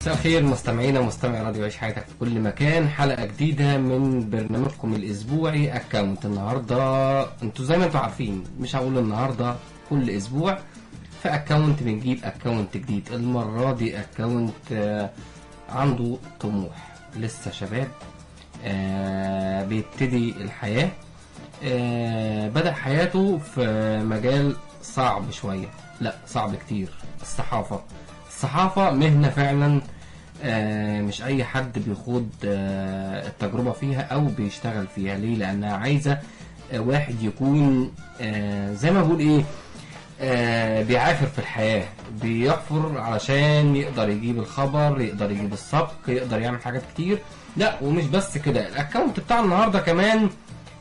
مساء الخير مستمعينا ومستمعي راديو عيش حياتك في كل مكان. حلقة جديدة من برنامجكم الأسبوعي أكاونت. النهاردة انتوا زي ما انتوا عارفين، مش هقول النهاردة، كل أسبوع في أكاونت بنجيب أكاونت جديد. المرة دي أكاونت عنده طموح، لسه شباب، بيبتدي الحياة، بدأ حياته في مجال صعب شوية، لا صعب كتير. الصحافة مهنة فعلا، مش اي حد بيخوض التجربة فيها او بيشتغل فيها. ليه؟ لانها عايزة واحد يكون زي ما بقول ايه، بيعافر في الحياة، بيحفر علشان يقدر يجيب الخبر، يقدر يجيب السبق، يقدر يعمل حاجات كتير. لا ومش بس كده، الاكونت بتاع النهاردة كمان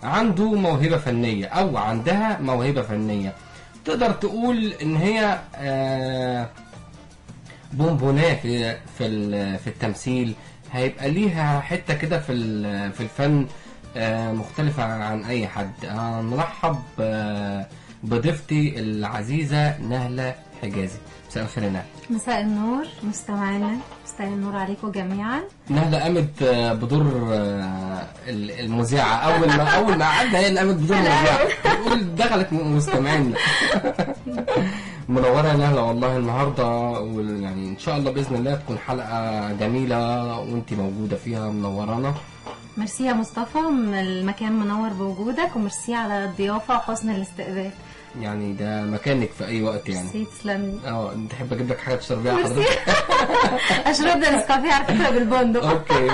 عنده موهبة فنية او عندها موهبة فنية. تقدر تقول ان هي بونبوناه في التمثيل. هيبقى ليها حتة كده في الفن مختلفة عن اي حد. نرحب بضيفتي العزيزة نهلة حجازي. مساء الخير يا نهلة. مساء النور مستمعينا، مساء النور عليكم جميعا. نهلة قامت بدور المذيعة. اول ما قعدنا هي اللي قامت بدور المذيعة، دخلت مستمعينا. منورة يا نهلة والله النهاردة، يعني ان شاء الله باذن الله تكون حلقة جميلة وانت موجودة فيها، منورانا. ميرسي يا مصطفى، المكان منور بوجودك، وميرسي على الضيافة وحسن الاستقبال. يعني ده مكانك في اي وقت يعني. ميرسي، تسلمي. انت تحب اجيب لك حاجة تشرب بيها حضرتك؟ اشرب ده نسكافيه على فكرة بالبندق. اوكي.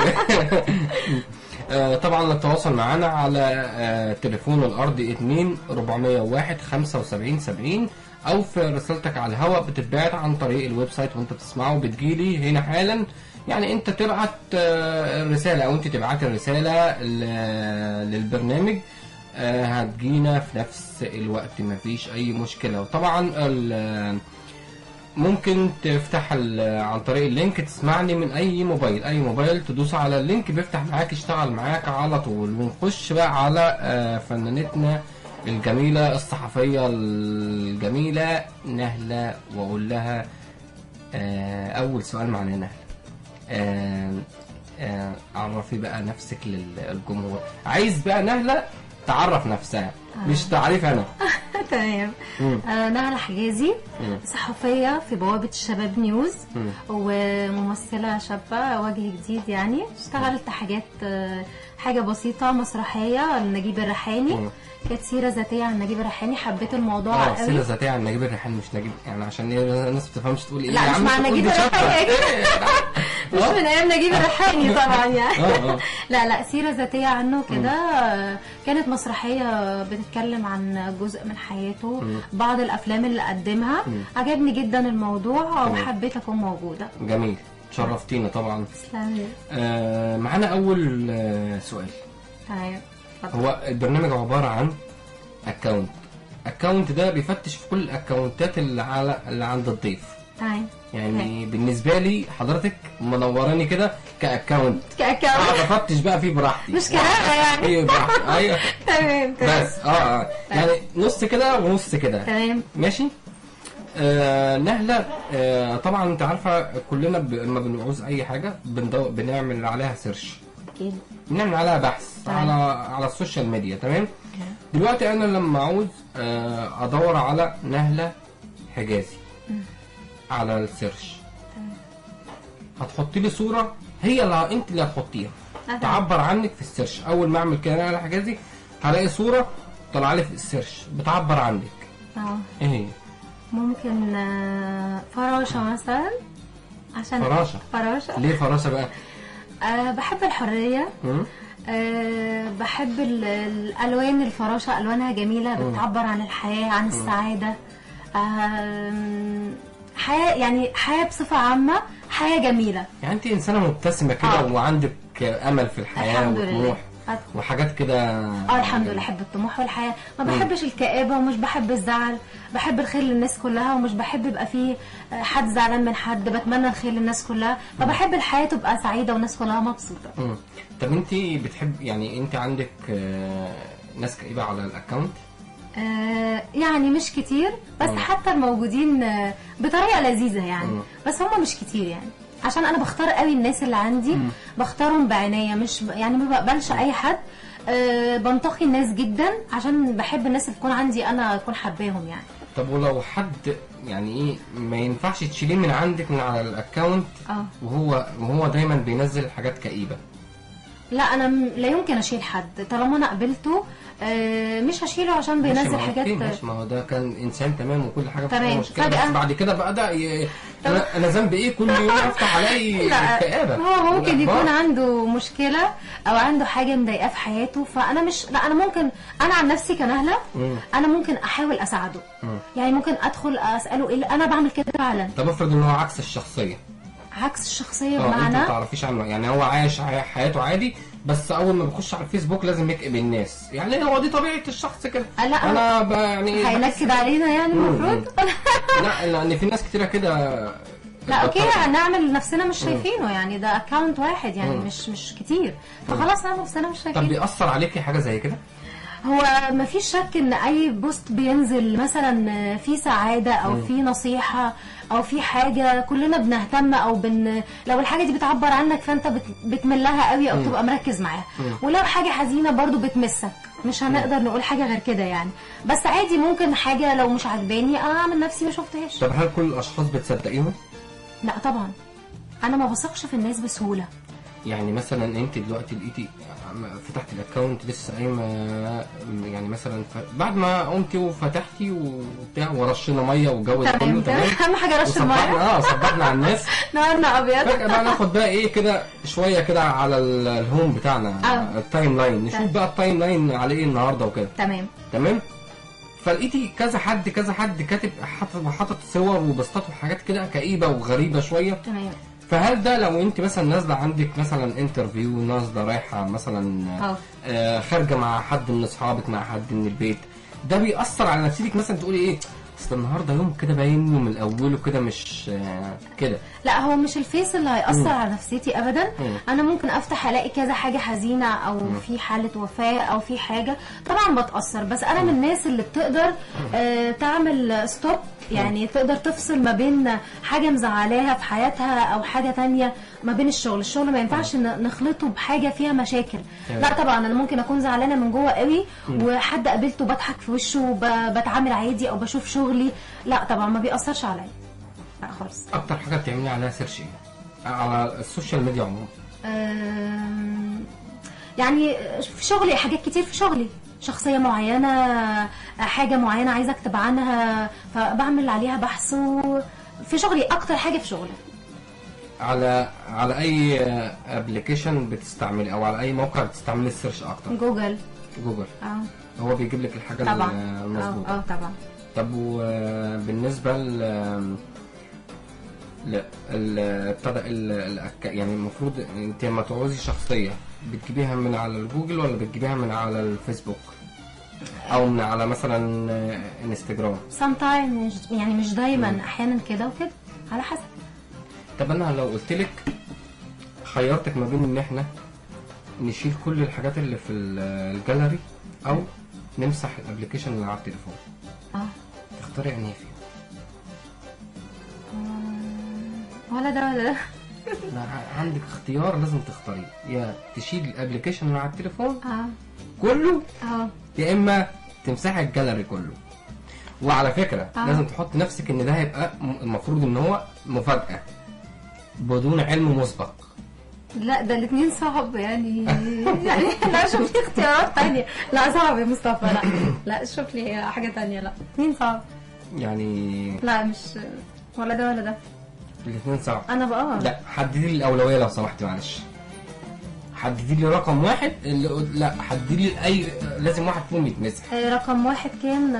طبعا التواصل معنا على تليفون الارضي 2-401-75-70، او في رسالتك على الهواء بتتبعت عن طريق الويب سايت وانت بتسمعه، بتجيلي هنا حالا. يعني انت تبعت الرسالة او انت تبعت الرسالة للبرنامج، هتجينا في نفس الوقت، مفيش اي مشكلة. وطبعا ممكن تفتح عن طريق اللينك، تسمعني من اي موبايل، تدوس على اللينك بيفتح معاك، يشتغل معاك على طول. ونخش بقى على فنانتنا الجميلة الصحفية الجميلة نهلة، واقول لها اول سؤال معنا نهلة. عرفي بقى نفسك للجمهور. عايز بقى نهلة تعرف نفسها، مش تعرف انا. تمام. نهلة حجازي، صحفية في بوابة الشباب نيوز، وممثلة شابة وجه جديد. يعني اشتغلت حاجة بسيطة، مسرحية لنجيب الريحاني، كانت سيرة ذاتية عن نجيب الريحاني. حبيت الموضوع قوي. سيرة ذاتية عن نجيب الريحاني، مش نجيب يعني، عشان الناس ما تفهمش تقول ايه. لا مش مع نجيب الريحاني، مش من ايام نجيب الريحاني طبعا يعني. لا سيرة ذاتية عنه كده. كانت مسرحية بتتكلم عن جزء من حياته، بعض الافلام اللي قدمها. عجبني جدا الموضوع وحبيت اكون موجودة. جميل، شرفتينا طبعا. تسلمي. معانا اول سؤال. تمام. هو البرنامج عبارة عن اكاونت ده بيفتش في كل الاكاونتات اللي عند الضيف. تمام. يعني بالنسبة لي حضرتك منوراني كده كاكاونت اقعد افتش بقى فيه براحتي، مش كلام يعني. ايوه براحتي. ايوه تمام بس يعني نص كده ونص كده. تمام ماشي. نهلة، طبعا انت عارفة كلنا لما بنعوز اي حاجة بنعمل عليها سيرش، اكيد بنعمل عليها بحث على السوشيال ميديا. تمام. دلوقتي انا لما عاوز ادور على نهلة حجازي على السيرش، هتحطي لي صورة هي اللي انت اللي هتحطيها تعبر عنك في السيرش. اول ما اعمل كده نهلة حجازي هلاقي صورة طالعه لي في السيرش بتعبر عنك. ايه هي؟ ممكن فراشة مثلا. عشان فراشة. ليه فراشة بقى؟ بحب الحرية. بحب الالوان. الفراشة الوانها جميلة، بتعبر عن الحياة، عن السعادة. حياة، يعني حياة بصفة عامة، حياة جميلة. يعني انت انسانة مبتسمة كده وعندك امل في الحياة وطموح وحاجات كده. الحمد لله. احب الطموح والحياة، ما بحبش الكآبة ومش بحب الزعل. بحب الخير للناس كلها، ومش بحب يبقى فيه حد زعلان من حد. بتمنى الخير للناس كلها، فبحب الحياة تبقى سعيدة والناس كلها مبسوطة. طب انت بتحب، يعني انت عندك ناس كئيبة على الاكونت؟ يعني مش كتير، بس حتى الموجودين بطريقة لذيذة يعني. بس هم مش كتير يعني. عشان انا بختار قوي الناس اللي عندي، بختارهم بعنايه، مش يعني ما بقبلش اي حد. بنتقي الناس جدا عشان بحب الناس اللي تكون عندي انا اكون حباهم يعني. طب ولو حد يعني ايه ما ينفعش تشيليه من عندك من على الاكونت وهو دايما بينزل حاجات كئيبه؟ لا انا لا يمكن اشيل حد طالما انا قبلته. مش هشيله عشان بينزل حاجات. ماشي، ما هو ده كان انسان تمام وكل حاجه تمام، مشكله، بس بعد كده بقى ده انا ذنبي ايه كل يوم افتح الاقي كآبه؟ هو ممكن يكون عنده مشكله او عنده حاجه مضايقاه في حياته، فانا مش، لا انا ممكن، انا عن نفسي كنهله انا ممكن احاول اساعده. يعني ممكن ادخل اساله ايه انا بعمل كده فعلا. طب افرض ان هو عكس الشخصيه. عكس الشخصيه بمعنى انت ما تعرفيش عنه، يعني هو عايش حياته عادي، بس اول ما بيخش على الفيسبوك لازم يكئب الناس، يعني هو دي طبيعه الشخص كده. لا انا يعني هينكد علينا يعني المفروض. لا لان في ناس كتيره كده. لا اوكي، هنعمل نفسنا مش شايفينه، يعني ده اكونت واحد يعني مش كتير، فخلاص نعمل نفسنا مش شايفينه. طب بيأثر عليكي حاجه زي كده؟ هو مفيش شك ان اي بوست بينزل مثلا في سعاده او في نصيحه او في حاجه كلنا بنهتم او لو الحاجه دي بتعبر عنك فانت بتملها قوي او تبقى مركز معاها. ولو حاجه حزينه برضو بتمسك، مش هنقدر نقول حاجه غير كده يعني. بس عادي ممكن حاجه لو مش عجباني اعمل نفسي ما شفتهاش. طب هل كل الاشخاص بتصدقيهم؟ لا طبعا، انا ما بثقش في الناس بسهوله. يعني مثلا انت دلوقتي لقيتي فتحت الاكونت لسه قايمه، يعني مثلا بعد ما قمتي وفتحتي وبتاع ورشينا ميه والجو ده كله تمام، اهم حاجه رش الميه. صبحنا على الناس نهارنا ابيض. فجاه بقى ناخد بقى ايه كده شويه كده على الهوم بتاعنا، التايم لاين، نشوف بقى التايم لاين على ايه النهارده وكده. تمام. فلقيتي كذا حد كاتب حاطط صور وبوستات وحاجات كده كئيبه وغريبه شويه. تمام. فهل ده لو انت مثلا نازله عندك مثلا انترفيو، نازله رايحه مثلا خارجه مع حد من اصحابك، مع حد من البيت، ده بيأثر على نفسيتك؟ مثلا تقولي ايه اصل النهارده يوم كده باين من اوله كده مش كده؟ لا هو مش الفيس اللي هيأثر على نفسيتي ابدا. انا ممكن افتح الاقي كذا حاجه حزينه او في حاله وفاه او في حاجه، طبعا بتأثر، بس انا من الناس اللي بتقدر تعمل ستوب، يعني تقدر تفصل ما بين حاجه مزعلاها في حياتها او حاجه تانية ما بين الشغل ما ينفعش نخلطه بحاجه فيها مشاكل. لا طبعا انا ممكن اكون زعلانه من جوه قوي وحد قابلته بضحك في وشه وبتعامل عادي او بشوف شغلي، لا طبعا ما بيأثرش عليا، لا خالص. اكتر حاجه بتعملي عليها سيرش ايه على السوشيال ميديا عموما؟ يعني في شغلي حاجات كتير، في شغلي شخصيه معينه، حاجه معينه عايزه اكتب عنها فبعمل عليها بحث، في شغلي اكتر حاجه في شغلي. على اي ابلكيشن بتستعملي او على اي موقع بتستعملي السيرش اكتر؟ جوجل. هو بيجيب لك الحاجه المظبوطه. طبعا. طب وبالنسبه ابتدى يعني المفروض انت لما تعوزي شخصيه بتجيبيها من على الجوجل ولا بتجيبيها من على الفيسبوك او من على مثلا انستجرام؟ sometimes يعني مش دايما، احيانا كده وكده على حسب. طب انا لو قلت لك خيرتك ما بين ان احنا نشيل كل الحاجات اللي في الجاليري او نمسح الابلكيشن اللي على التليفون، تختاري انهي فيهم؟ ولا ده ولا ده. لا، عندك اختيار لازم تختاريه، يا تشيل الابلكيشن اللي على التليفون كله، يا اما تمسحي الجاليري كله. وعلى فكره لازم تحط نفسك ان ده هيبقى المفروض ان هو مفاجاه بدون علم مسبق. لا ده الاثنين صعب يعني يعني لا شوف لي اختيارات تانية. لا صعب يا مصطفى، لا شوف لي حاجه تانية. لا الاثنين صعب يعني. لا مش ولا ده ولا ده، الاثنين صعب. انا بقى لا حددي لي الاولويه لو سمحتي، معلش حددي لي رقم واحد. لا حددي لي اي، لازم واحد فيهم يتمسح. رقم واحد كان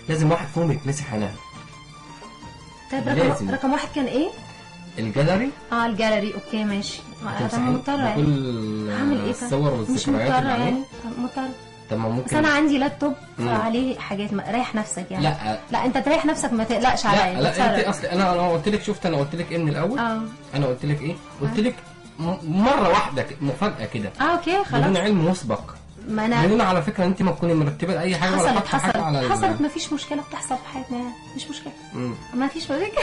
لازم واحد فيهم يتمسح هنا. طيب رقم واحد كان ايه؟ الجاليري. الجاليري اوكي ماشي. انا مضطره كل هعمل ايه؟ الصور والذكريات مش مضطره يعني، مضطره. طب ما ممكن، بس انا عندي لابتوب عليه حاجات، ريح نفسك يعني. لا انت تريح نفسك، ما تقلقش عليا. لا انت اصل انا قلت لك، شفت انا قلت لك ايه من الاول؟ انا قلت لك ايه؟ قلت لك مره واحده مفاجاه كده. اوكي خلاص بدون علم مسبق. ما انا لان على فكره انت ما تكوني مرتبه لاي حاجه ولا حاطه حاجه على حصلت ما فيش مشكله بتحصل في حياتنا يعني. مش مشكله. ما فيش مشاكل.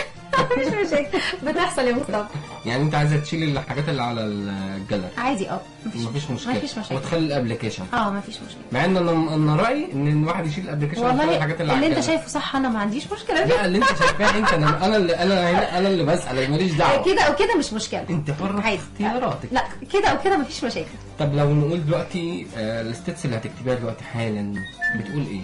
مش مشاكل بتحصل يا مصطفى. يعني انت عايزه تشيلي الحاجات اللي على الجاليري عادي؟ مفيش مشكله. مفيش مشاكل وتخلي الابلكيشن. مفيش مشكله. مع ان انا رايي ان الواحد يشيل الابلكيشن والله الحاجات اللي انت شايفه صح، انا ما عنديش مشكله. لا اللي انت شايفاه انت، انا اللي بسال، ماليش دعوه. كده او كده مش مشكله، انت حره في اختياراتك. لا كده او كده مفيش مشاكل. طب لو نقول دلوقتي الستيتس اللي هتكتبيها دلوقتي حالا بتقول ايه؟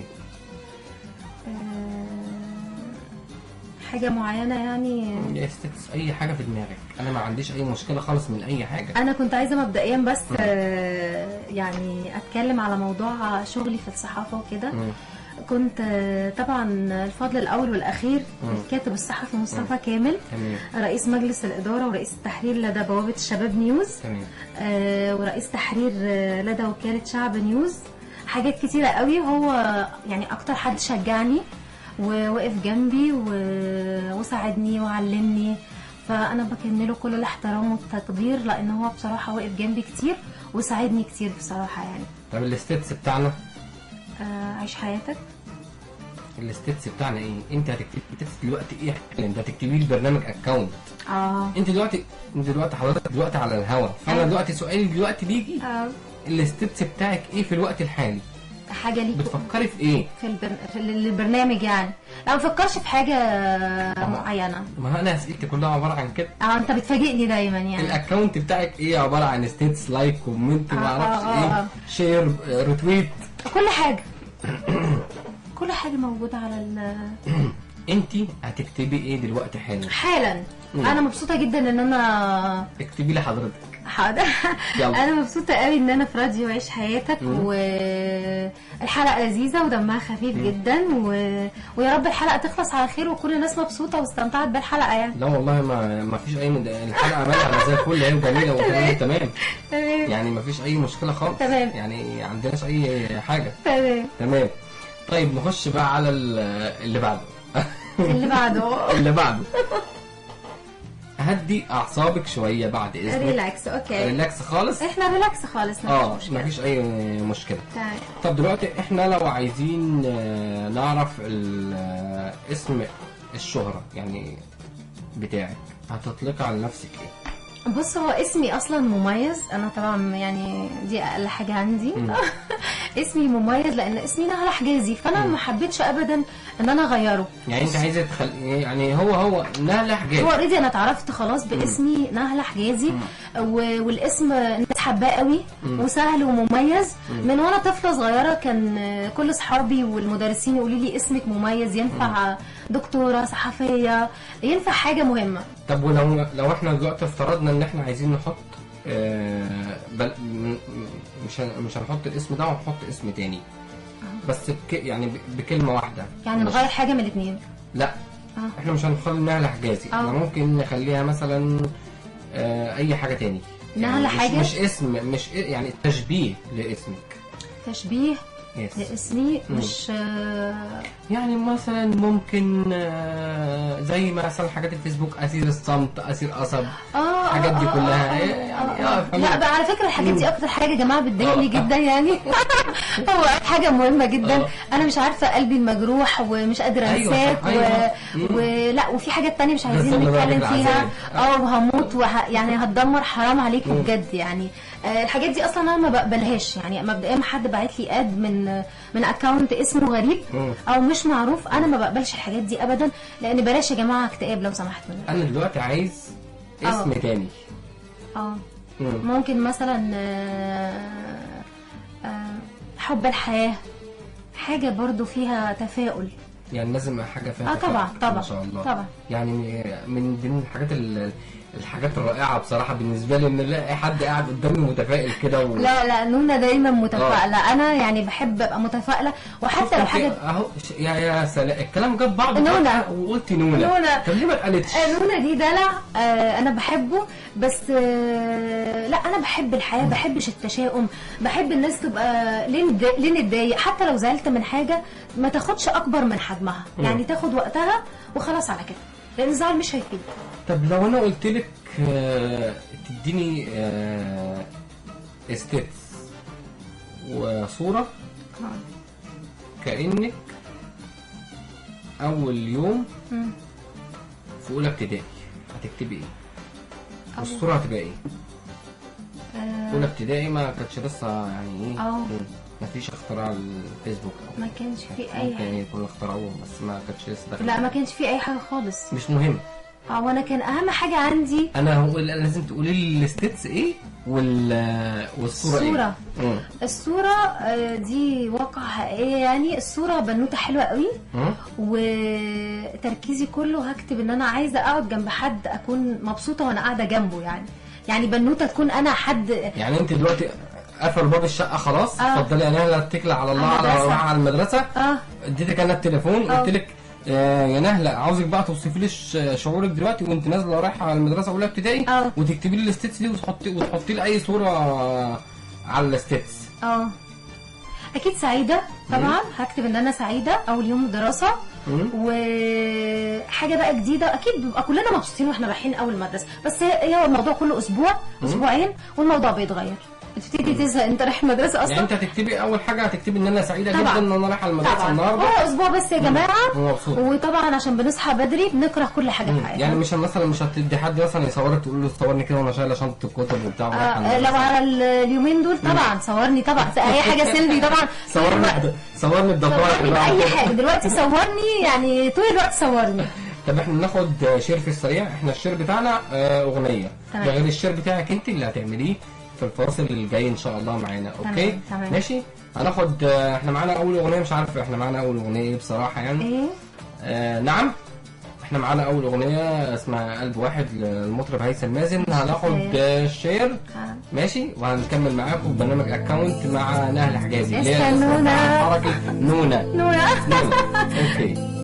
حاجه معينه يعني؟ ستيتس اي حاجه في دماغك، انا ما عنديش اي مشكله خالص من اي حاجه. انا كنت عايزه مبدئيا بس يعني اتكلم على موضوع شغلي في الصحافه وكده. كنت طبعا الفضل الاول والاخير الكاتب الصحفي مصطفى كامل، رئيس مجلس الاداره ورئيس التحرير لدى بوابه الشباب نيوز، ورئيس تحرير لدى وكاله شعب نيوز. حاجات كتيره قوي. هو يعني اكتر حد شجعني ووقف جنبي وساعدني وعلمني، فانا بكن له كل الاحترام والتقدير، لان هو بصراحه وقف جنبي كتير وساعدني كتير بصراحه يعني. طب الستيتس بتاعنا؟ عيش حياتك. الستيتس بتاعنا ايه؟ انت هتكتبي دلوقتي ايه؟ انت هتكتبي لي برنامج اكونت. انت دلوقتي حضرتك دلوقتي على الهوا، فانا دلوقتي سؤالي دلوقتي ليكي الستيتس بتاعك ايه في الوقت الحالي؟ حاجه ليك بتفكري في ايه؟ في البرنامج يعني. لا ما بفكرش في حاجه معينه. ما انا اسئلتي كلها عباره عن كده. انت بتفاجئني دايما يعني. الاكونت بتاعك ايه؟ عباره عن ستيتس، لايك، كومنت، ما اعرفش ايه، شير، ريتويت، كل حاجه. كل حاجه موجوده على انت هتكتبي ايه دلوقتي حالا؟ انا مبسوطه جدا ان انا اكتبي لي حضرتك. حاضر. انا مبسوطه قوي ان انا في راديو عيش حياتك، والحلقه لذيذه ودمها خفيف جدا، ويا رب الحلقه تخلص على خير وكل الناس مبسوطه واستمتعت بالحلقه يعني. لا والله ما فيش اي الحلقه مالها زي الفل هي وجميله وكلام تمام يعني ما فيش اي مشكله خالص. تمام. يعني عندناش اي حاجه. تمام. طيب نخش بقى على اللي بعده. اللي بعده هدي اعصابك شويه بعد اذنك. ريلاكس. اوكي. ريلاكس خالص. احنا ريلاكس خالص. مفيش اي مشكله. تمام. طب دلوقتي احنا لو عايزين نعرف اسم الشهره يعني بتاعك، هتطلقي على نفسك ايه؟ بص، هو اسمي اصلا مميز. انا طبعا يعني دي اقل حاجه عندي. اسمي مميز لان اسمي نهله حجازي، فانا ما حبيتش ابدا ان انا اغيره. يعني انت عايزه يعني هو نهله حجازي. هو اوريدي انا اتعرفت خلاص باسمي نهله حجازي، والاسم الناس حباه قوي وسهل ومميز. من وانا طفله صغيره كان كل اصحابي والمدرسين يقولوا لي اسمك مميز، ينفع دكتوره، صحفيه، ينفع حاجه مهمه. طب لو احنا دلوقتي افترضنا ان احنا عايزين نحط مش هنحط الاسم ده وهنحط اسم تاني، بس يعني بكلمه واحده، يعني نغير حاجه من الاثنين؟ لا احنا مش هنخلي نهله حجازي. احنا ممكن نخليها مثلا اي حاجه تاني. نهله يعني حاجه مش اسم، مش يعني تشبيه لاسمك. تشبيه لاسمي. مش يعني مثلا ممكن زي مثلا حاجات الفيسبوك، اسير الصمت، اسير قصب، الحاجات دي كلها. لا بقى على فكره الحاجات دي اكتر حاجه يا جماعه بتضايقني جدا يعني. هو حاجه مهمه جدا. انا مش عارفه، قلبي المجروح ومش قادره انساك. ولا وفي حاجات تانية مش عايزين نتكلم فيها. وهموت يعني هتدمر، حرام عليكم بجد يعني. الحاجات دي اصلا انا ما بقبلهاش يعني. مبدئيا حد باعت لي اد من اكونت اسمه غريب او مش معروف، انا ما بقبلش الحاجات دي ابدا، لان بلاش يا جماعه اكتئاب لو سمحت منك. انا دلوقتي عايز اسم تاني. ممكن مثلا حب الحياه، حاجه برضو فيها تفاؤل. يعني لازم حاجه فيها طبعا ما شاء الله. طبعا يعني من ضمن الحاجات الرائعه بصراحه بالنسبه لي ان الاقي حد قاعد قدامي متفائل كده لا نونا دايما متفائله. انا يعني بحب ابقى متفائله، وحتى لو حاجه اهو يا سلام الكلام جاب بعض. نونا وقلت نونا. طب ليه ما اتقالتش؟ نونا دي دلع. انا بحبه، بس لا انا بحب الحياه، ما بحبش التشاؤم. بحب الناس تبقى ليه نتضايق. حتى لو زعلت من حاجه ما تاخدش اكبر من حجمها، يعني تاخد وقتها وخلاص على كده، لان الزعل مش هيفيد. طب لو انا قلت لك تديني ستيتس وصورة كأنك أول يوم في أولى ابتدائي، هتكتبي إيه؟ والصورة هتبقى إيه؟ أولى ابتدائي ما كانتش لسه يعني إيه؟ مفيش اختراع الفيسبوك أو ما كانش في أي حاجة، ممكن يكون اخترعوه بس ما كانتش لسه داخل. لا ما كانش في أي حاجة خالص، مش مهم. وانا كان اهم حاجه عندي هو لازم تقولي لي الستيتس ايه والصوره الصورة. ايه؟ الصوره دي واقعة حقيقية يعني. الصوره بنوته حلوه قوي، وتركيزي كله هكتب ان انا عايزه اقعد جنب حد اكون مبسوطه وانا قاعده جنبه، يعني بنوته تكون انا حد. يعني انت دلوقتي قفل باب الشقه خلاص، اتفضلي يا نهله اتكلي على الله على المدرسه. اديتك انا التليفون قلت لك يا نهله عاوزك بقى توصفي لي شعورك دلوقتي وانت نازله رايحه على المدرسه اولى ابتدائي، وتكتبي لي الستيتس دي وتحطي لي اي صوره على الستيتس. اكيد سعيده طبعا. هكتب ان انا سعيده اول يوم دراسه، وحاجه بقى جديده. اكيد بيبقى كلنا مبسوطين واحنا رايحين اول المدرسه، بس هي الموضوع كله اسبوع اسبوعين والموضوع بيتغير، بتبتدي تزهق انت رايح المدرسه اصلا. يعني انت هتكتبي اول حاجه هتكتبي ان انا سعيده طبعًا. جدا ان انا رايحه المدرسه النهارده. هو اسبوع بس يا جماعه، ومبسوط. وطبعا عشان بنصحى بدري بنكره كل حاجه في حياتنا. يعني مش هتدي حد مثلا يصورك تقول له صورني كده وانا شايله شنطه الكتب وبتاع لو على اليومين دول طبعا صورني طبعا اي حاجه سيلفي طبعا. صورني الدقائق بقى اي حاجه دلوقتي صورني، يعني طول الوقت صورني. طب احنا ناخد شير في السريع. احنا الشير بتاعنا اغنيه، ده غير الشير بتاعك انت اللي هتعمليه في الفاصل الجاي ان شاء الله معانا. اوكي تمام. ماشي. هناخد احنا معانا اول اغنيه، مش عارف احنا معانا اول اغنيه ايه بصراحه يعني. نعم احنا معانا اول اغنيه اسمها قلب واحد للمطرب هيثم مازن. هناخد الشير ماشي، وهنكمل معاكم في برنامج اكونت مع نهله حجازي اللي هي نونا. حركه نونا. اوكي.